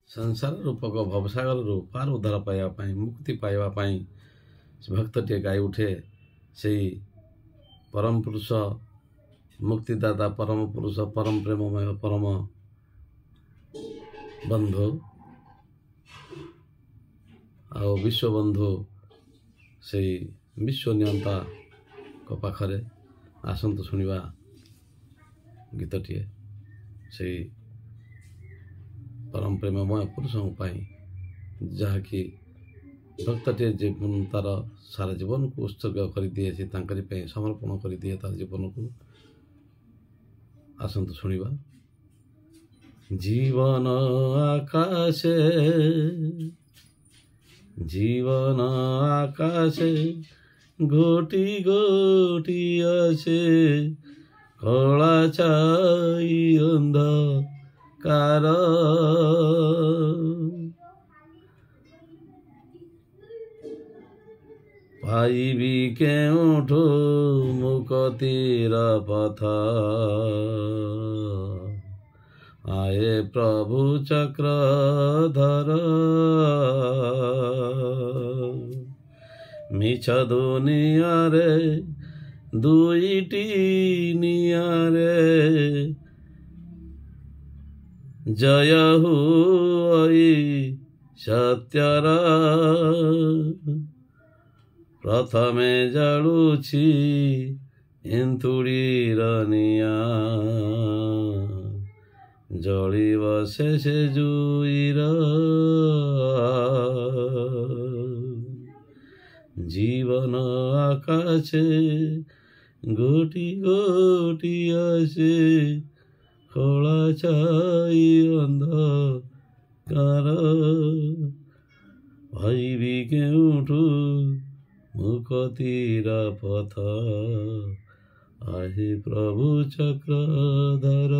संसार रूपक भवसागर पार उद्धार पाइबा मुक्ति पाइबा से भक्तटे गाई उठे से परम पुरुष मुक्तिदाता परम पुरुष परम प्रेममय परम बंधु आ विश्व बंधु से विश्व नियंता को पाखरे आसंतु शुणा गीतटे से परम प्रेममय पुरुषों जहाँकि भक्तटे तार सारा जीवन को उत्सर्ग कर दिए से समर्पण कर दिए तार जीवन को आसंतु शुणा। जीवन आकाशे गोटी गोटी आसे कला छाई अंधकार पाइबी केउठो मुक्तिर पथ आए प्रभु चक्रधर मिछ दुनिया रे दुईटी नियारे जय हुई सत्यर प्रथमे जलुछि इंतुड़ीर निया जलिब शेषे जुईर जीवन आकाशे गोटी गोटी आसे कला छाई अंधकार भाइबी केउठु मुक्तिर पथ आहे प्रभु चक्रधर।